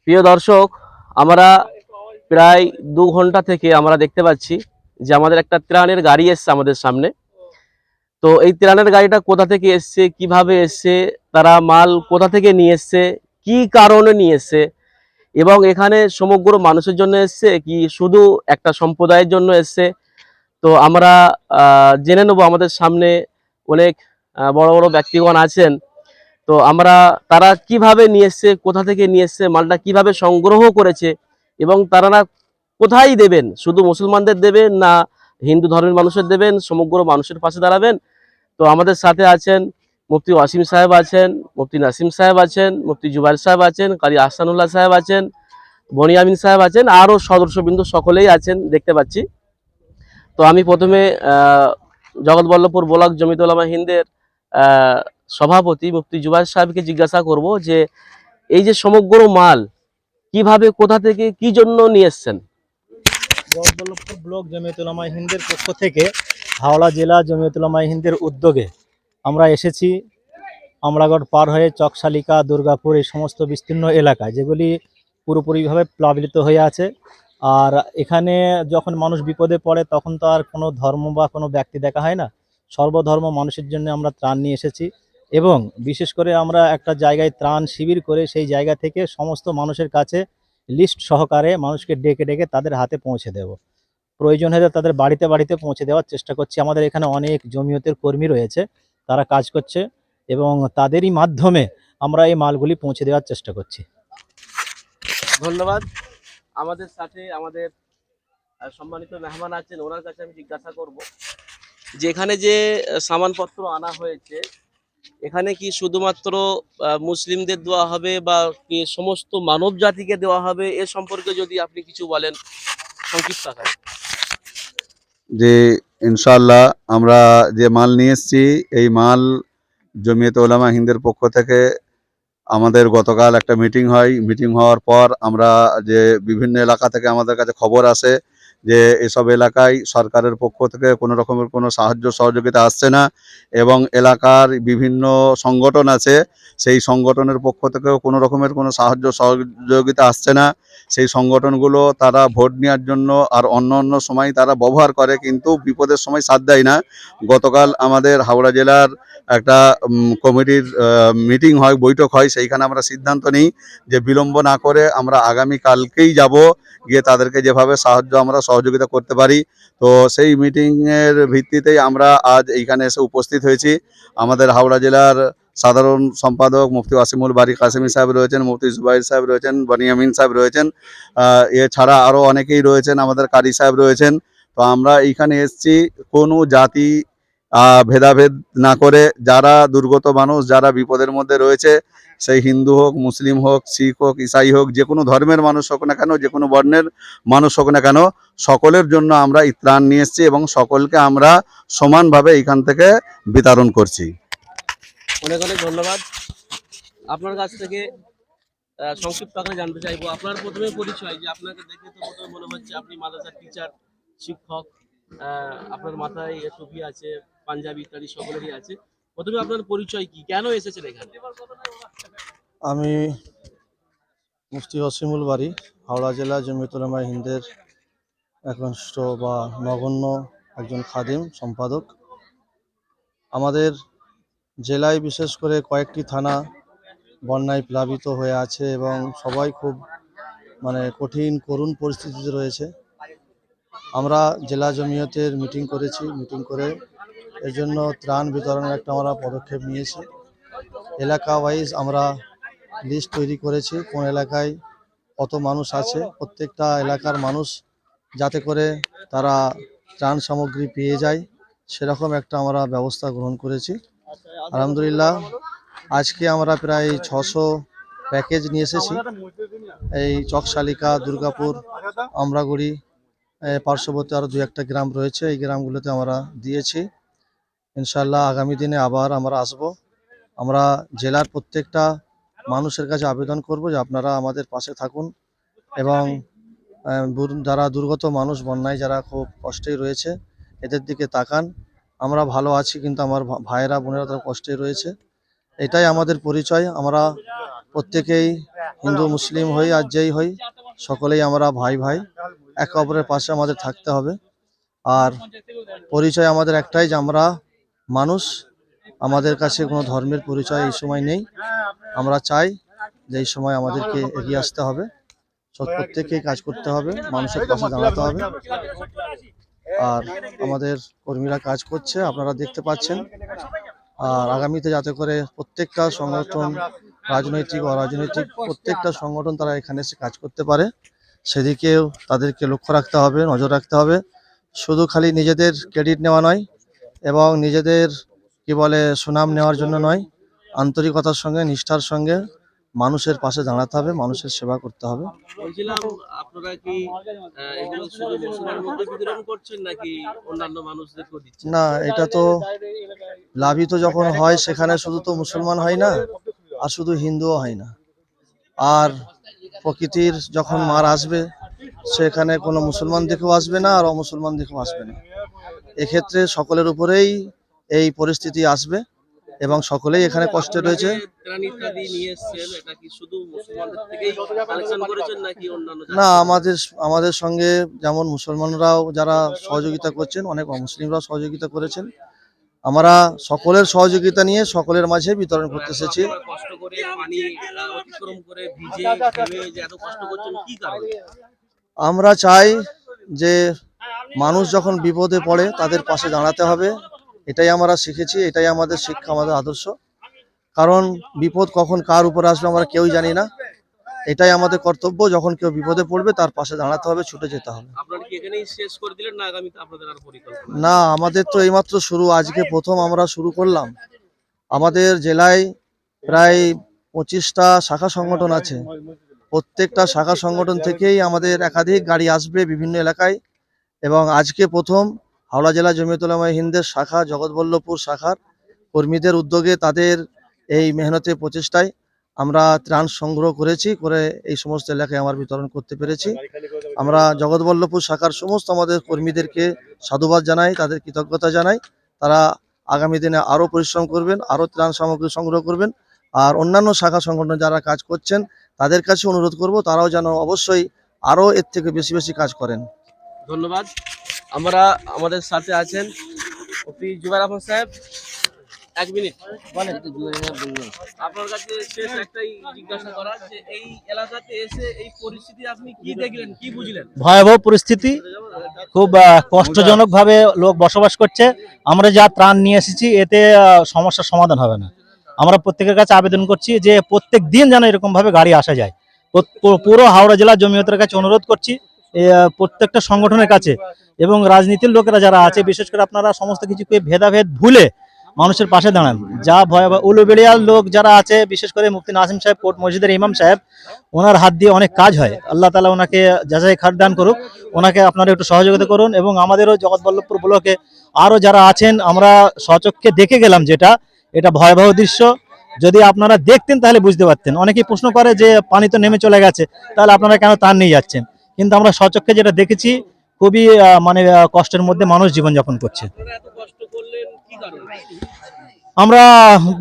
প্রিয় দর্শক, আমরা প্রায় 2 ঘন্টা থেকে আমরা দেখতে পাচ্ছি যে আমাদের একটা ত্রাণের গাড়ি এসছে আমাদের সামনে। তো এই ত্রাণের গাড়িটা কোথা থেকে এসছে, কিভাবে এসছে, তারা মাল কোথা থেকে নিয়ে এসছে, কি কারণে নিয়ে এসছে, এবং এখানে সমগ্র মানুষের জন্য এসছে কি শুধু একটা সম্প্রদায়ের জন্য এসছে, তো আমরা জেনে নেব। আমাদের সামনে অনেক বড় বড় ব্যক্তিগণ আছেন। তো আমরা তারা কিভাবে নিয়ে এসছে, কোথা থেকে নিয়ে এসছে, মালটা কিভাবে সংগ্রহ করেছে, এবং তারা কোথায় দেবেন, শুধু মুসলমানদের দেবেন না হিন্দু ধর্মের মানুষের দেবেন, সমগ্র মানুষের পাশে দাঁড়াবেন। তো আমাদের সাথে আছেন মুফতি ওয়াসিম সাহেব আছেন, মুফতি নাসিম সাহেব আছেন, মুফতি জুবাইর সাহেব আছেন, কারি আহসানুল্লাহ সাহেব আছেন, বনিয়ামিন সাহেব আছেন, আরও সদস্যবৃন্দ সকলেই আছেন দেখতে পাচ্ছি। তো আমি প্রথমে জগৎবল্লভপুর ব্লক জমিয়তুল উলামা হিন্দের সভাপতি মুফতি জুবাইর সাহেবকে জিজ্ঞাসা করব যে এই যে সমগ্র মাল কিভাবে, কোথা থেকে, কি জন্য নিয়ে এসছেন। জগৎবল্লভপুর ব্লক জমিয়তুল উলামা হিন্দের পক্ষ থেকে হাওড়া জেলা জমিয়তুল উলামা হিন্দের উদ্যোগে আমরা এসেছি আমরাগড় পার হয়ে চকশালিকা, দুর্গাপুর এই সমস্ত বিস্তীর্ণ এলাকায় যেগুলি পুরোপুরিভাবে প্লাবিত হয়ে আছে। আর এখানে যখন মানুষ বিপদে পড়ে তখন তো আর কোনো ধর্ম বা কোনো ব্যক্তি দেখা হয় না, সর্বধর্ম মানুষের জন্য আমরা ত্রাণ নিয়ে এসেছি। এবং বিশেষ করে আমরা একটা জায়গায় ত্রাণ শিবির করে সেই জায়গা থেকে সমস্ত মানুষের কাছে লিস্ট সহকারে মানুষকে ডেকে ডেকে তাদের হাতে পৌঁছে দেব। প্রয়োজন হলে তাদের বাড়িতে বাড়িতে পৌঁছে দেওয়ার চেষ্টা করছি। আমাদের এখানে অনেক জমিয়তের কর্মী রয়েছে, তারা কাজ করছে এবং তাদেরই মাধ্যমে আমরা এই মালগুলি পৌঁছে দেওয়ার চেষ্টা করছি। ধন্যবাদ। আমাদের সাথে আমাদের সম্মানিত মেহমান আছেন, ওনার কাছে আমি জিজ্ঞাসা করব যে এখানে যে সামানপত্র আনা হয়েছে, এখানে কি শুধুমাত্র মুসলিমদের দেওয়া হবে বা কি সমস্ত মানব জাতিকে দেওয়া হবে, এ সম্পর্কে যদি আপনি কিছু বলেন সংক্ষিপ্ত আকারে। যে ইনশাআল্লাহ আমরা যে মাল নিয়ে এসেছি এই মাল জমিয়তে উলামা হিন্দের পক্ষ থেকে আমাদের গতকাল একটা মিটিং হয়। মিটিং হওয়ার পর আমরা যে বিভিন্ন এলাকা থেকে আমাদের কাছে খবর আসে যে এসব এলাকায় সরকারের পক্ষ থেকে কোনো রকমের কোনো সাহায্য সহযোগিতা আসছে না, এবং এলাকার বিভিন্ন সংগঠন আছে সেই সংগঠনের পক্ষ থেকেও কোনো রকমের কোনো সাহায্য সহযোগিতা আসছে না। সেই সংগঠনগুলো তারা ভোট নেওয়ার জন্য আর অন্য অন্য সময় তারা ব্যবহার করে, কিন্তু বিপদের সময় সাথ দেয় না। গতকাল আমাদের হাওড়া জেলার একটা কমিটির মিটিং হয়, বৈঠক হয়, সেইখানে আমরা সিদ্ধান্ত নিই যে বিলম্ব না করে আমরা আগামী কালকেই যাব, গিয়ে তাদেরকে যেভাবে সাহায্য আমরা সহযোগিতা করতে পারি। তো সেই মিটিংয়ের ভিত্তিতেই আমরা আজ এইখানে এসে উপস্থিত হয়েছি। আমাদের হাওড়া জেলার সাধারণ সম্পাদক মুফতি ওয়াসিমুল বারী কাসেমি সাহেব রয়েছেন, মুফতি জুবাইর সাহেব রয়েছেন, বনিয়ামিন সাহেব রয়েছেন, এছাড়া আরও অনেকেই রয়েছেন, আমাদের কারি সাহেব রয়েছেন। তো আমরা এইখানে এসেছি কোনো জাতি ভেদাভেদ না করে, যারা দুর্গত মানুষ, যারা বিপদের মধ্যে রয়েছে, সেই হিন্দু হোক, মুসলিম হোক, শিখ হোক, ইসাই হোক, যে কোনো ধর্মের মানুষ হোক না কেন, যে কোনো বর্ণের মানুষ হোক না কেন, সকলের জন্য আমরা এই ত্রাণ নিয়ে এসেছি এবং সকলকে আমরা সমানভাবে এইখান থেকে বিতরণ করছি। অনেক অনেক ধন্যবাদ। আপনার কাছ থেকে সংক্ষিপ্ত আকারে জানতে চাইবো আপনার প্রথমে পরিচয়, যে আপনাকে দেখে তো প্রথমে মনে হচ্ছে আপনি মাদ্রাসার টিচার, শিক্ষক, আপনার মাথায় টুপি আছে, পাঞ্জাবি ইত্যাদি সকলেরই আছে। প্রথমে আপনার পরিচয় কি, কেন এসেছেন এখানে? আমি মুফতি ওয়াসিমুল বারী, হাওড়া জেলা জমিয়তুল উলামা হিন্দের একনিষ্ঠ বা নগণ্য একজন খাদেম সম্পাদক। আমাদের জেলায় বিশেষ করে কয়েকটি থানা বন্যায় প্লাবিত হয়ে আছে এবং সবাই খুব কঠিন করুণ পরিস্থিতিতে রয়েছে। আমরা জেলা জমিয়তের মিটিং করেছি, মিটিং করে এর জন্য ত্রাণ বিতরণের একটা আমরা পদক্ষেপ নিয়েছি। এলাকা ওয়াইজ আমরা লিস্ট তৈরি করেছি, কোন এলাকায় কত মানুষ আছে, প্রত্যেকটা এলাকার মানুষ যাতে করে তারা ত্রাণ সামগ্রী পেয়ে যায় সেরকম একটা আমরা ব্যবস্থা গ্রহণ করেছি। আলহামদুলিল্লাহ, আজকে আমরা প্রায় 600 প্যাকেজ নিয়ে এসেছি। এই চকশালিকা, দুর্গাপুর, আমরাগুড়ি, পার্শ্ববর্তী আরও 2-1টা গ্রাম রয়েছে, এই গ্রামগুলোতে আমরা দিয়েছি। ইনশাল্লাহ আগামী দিনে আবার আমরা আসব। আমরা জেলার প্রত্যেকটা মানুষের কাছে আবেদন করব যে আপনারা আমাদের পাশে থাকুন এবং যারা দুর্গত মানুষ, বন্যায় যারা খুব কষ্টেই রয়েছে, এদের দিকে তাকান। আমরা ভালো আছি কিন্তু আমার ভাইয়েরা বোনেরা তারা কষ্টে রয়েছে, এটাই আমাদের পরিচয়। আমরা প্রত্যেকেই হিন্দু মুসলিম হই আর যেই হই সকলেই আমরা ভাই ভাই, একে অপরের পাশে আমাদের থাকতে হবে। আর পরিচয় আমাদের একটাই যে আমরা মানুষ, আমাদের কাছে কোনো ধর্মের পরিচয় এই সময় নেই। আমরা চাই যে এই সময় আমাদেরকে এগিয়ে আসতে হবে, প্রত্যেককেই কাজ করতে হবে, মানুষের পাশে দাঁড়াতে হবে। আর আমাদের কর্মীরা কাজ করছে, আপনারা দেখতে পাচ্ছেন। আর আগামীতে যাতে করে প্রত্যেকটা সংগঠন, রাজনৈতিক অরাজনৈতিক প্রত্যেকটা সংগঠন তারা এখানে এসে কাজ করতে পারে, সেদিকেও তাদেরকে লক্ষ্য রাখতে হবে, নজর রাখতে হবে। শুধু খালি নিজেদের ক্রেডিট নেওয়া নয় এবং নিজেদের কি বলে সুনাম নেওয়ার জন্য নয়, আন্তরিকতার সঙ্গে নিষ্ঠার সঙ্গে মানুষের পাশে দাঁড়াতে হবে, মানুষের সেবা করতে হবে। বলছিলাম আপনারা কি এগুলো শুধু মুসলমানের মধ্যে বিতরণ করছেন নাকি অন্যান্য মানুষদেরকেও দিচ্ছেন? না, এটা তো লাভিত যখন হয় সেখানে শুধু তো মুসলমান হয় না আর শুধু হিন্দুও হয় না। আর প্রকৃতির যখন মার আসবে সেখানে কোনো মুসলমান দিকেও আসবে না আর অমুসলমান দিকেও আসবে না। এক্ষেত্রে সকলের উপরেই এই পরিস্থিতি আসবে এবং সকলেই এখানে কষ্টে রয়েছে। ত্রাণ ইত্যাদি নিয়ে এসেছেন, এটা কি শুধু মুসলমানদের থেকেই কালেকশন করেছেন নাকি অন্যান্য না, আমাদের সঙ্গে যেমন মুসলমানরাও যারা সহযোগিতা করছেন, অনেক অমুসলিমরাও সহযোগিতা করেছেন। আমরা সকলের সহযোগিতা নিয়ে সকলের মাঝে বিতরণ করতে এসেছি। কষ্ট করে পানি অতিক্রম করে ভিজে ঘেমে যে এত কষ্ট করছেন কি কারণে? আমরা চাই যে মানুষ যখন বিপদে পড়ে তাদের পাশে দাঁড়াতে হবে, এটাই আমরা শিখেছি, এটাই আমাদের শিক্ষা, আমাদের আদর্শ। কারণ বিপদ কখন কার উপর আসবে আমরা কেউই জানি না, এটাই আমাদের কর্তব্য। যখন কেউ বিপদে পড়বে তার পাশে দাঁড়াতে হবে, ছুটে যেতে হবে। আপনারা কি এখানেই শেষ করে দিলেন না আগামীতে আপনাদের আর পরিকল্পনা? না, আমাদের তো এইমাত্র শুরু, আজকে প্রথম আমরা শুরু করলাম। আমাদের জেলায় প্রায় 25টা শাখা সংগঠন আছে, প্রত্যেকটা শাখা সংগঠন থেকেই আমাদের একাধিক গাড়ি আসবে বিভিন্ন এলাকায়। এবং আজকে প্রথম হাওড়া জেলা জমিয়তুল উলামা হিন্দের শাখা জগৎবল্লভপুর শাখার কর্মীদের উদ্যোগে, তাদের এই মেহনতে প্রচেষ্টায় আমরা ত্রাণ সংগ্রহ করে এই সমস্ত এলাকায় আমরা বিতরণ করতে পেরেছি। আমরা জগৎবল্লভপুর শাখার সমস্ত আমাদের কর্মীদেরকে সাধুবাদ জানাই, তাদের কৃতজ্ঞতা জানাই। তারা আগামী দিনে আরও পরিশ্রম করবেন, আরও ত্রাণ সামগ্রী সংগ্রহ করবেন। আর অন্যান্য শাখা সংগঠন যারা কাজ করছেন তাদের কাছে অনুরোধ করব তারাও যেন অবশ্যই আরও এর থেকে বেশি বেশি কাজ করেন। ধন্যবাদ। আমরা আমাদের সাথে আছেন মুফতি জুবাইর আহমদ সাহেব। 1 মিনিট বলেন। আপনার কাছে শেষ একটাই জিজ্ঞাসা করার যে এই এলাকাতে এসে এই পরিস্থিতি আপনি কি দেখলেন, কি বুঝলেন? ভয়াবহ পরিস্থিতি, খুব কষ্টজনক ভাবে লোক বসবাস করছে। আমরা যা ত্রাণ নিয়ে এসেছি এতে সমস্যার সমাধান হবে না। আমরা প্রত্যেকের কাছে আবেদন করছি যে প্রত্যেক দিন যেন এরকম ভাবে গাড়ি আসা যায়। পুরো হাওড়া জেলা জমিয়তের কাছে অনুরোধ করছি, প্রত্যেকটা সংগঠনের কাছে এবং রাজনীতির লোকেরা যারা আছে, বিশেষ করে আপনারা সমস্ত কিছুকে ভেদাভেদ ভুলে মানুষের পাশে দাঁড়ান। যা ভয়াবহ উলুবেড়িয়ার লোক যারা আছে, বিশেষ করে মুফতি নাসিম সাহেব, কোট মসজিদের ইমাম সাহেব, ওনার হাত দিয়ে অনেক কাজ হয়। আল্লাহ তাআলা ওনাকে যাচাই খাট দান করুক, ওনাকে আপনারা একটু সহযোগিতা করুন। এবং আমাদেরও জগৎবল্লভপুর ব্লকে আরও যারা আছেন, আমরা স্বচক্ষে দেখে গেলাম, এটা ভয়াবহ দৃশ্য। যদি আপনারা দেখতেন তাহলে বুঝতে পারতেন। অনেকেই প্রশ্ন করে যে পানি তো নেমে চলে গেছে, তাহলে আপনারা কেন ত্রাণ নিয়ে যাচ্ছেন? কিন্তু আমরা স্বচক্ষে যেটা দেখেছি, খুবই কষ্টের মধ্যে মানুষ জীবনযাপন করছে। আপনারা এত কষ্ট করলেন কি কারণে? আমরা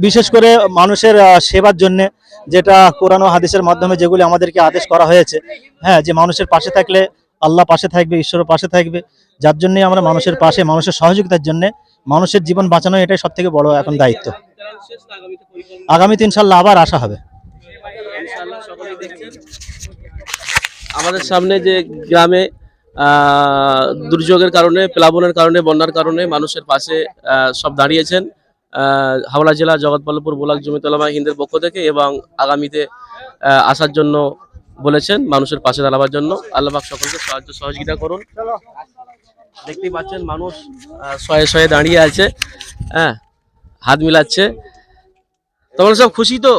বিশেষ করে মানুষের সেবার জন্য, যেটা কোরআন ও হাদিসের মাধ্যমে যেগুলি আমাদেরকে আদেশ করা হয়েছে, হ্যাঁ, যে মানুষের পাশে থাকলে আল্লাহ পাশে থাকবে, ঈশ্বর পাশে থাকবে। যার জন্য আমরা মানুষের পাশে, মানুষের সহযোগিতার জন্য, মানুষের জীবন বাঁচানো, এটাই সব থেকে বড় এখন দায়িত্ব। ত্রাণ শেষ না আগামীতে পরিকল্পনা? আগামীতে ইনশাল্লাহ আবার আসা হবে। ইনশাআল্লাহ সকলেই দেখছেন আমাদের সামনে যে গ্রামে দুর্যোগের কারণে, প্লাবনের কারণে, বন্যার কারণে মানুষের পাশে সব দাঁড়িয়েছেন হাওড়া জেলা জগৎবল্লভপুর ব্লক জমিয়তুল উলামা হিন্দের পক্ষ থেকে, এবং আগামীতে আসার জন্য বলেছেন, মানুষের পাশে দাঁড়াবার জন্য। আল্লাহ পাক সকলকে সাহায্য সহযোগিতা করুন। দেখতেই পাচ্ছেন মানুষ শয়ে শয়ে দাঁড়িয়ে আছে, হ্যাঁ, হাত মিলাচ্ছে। তোমরা সব খুশি তো?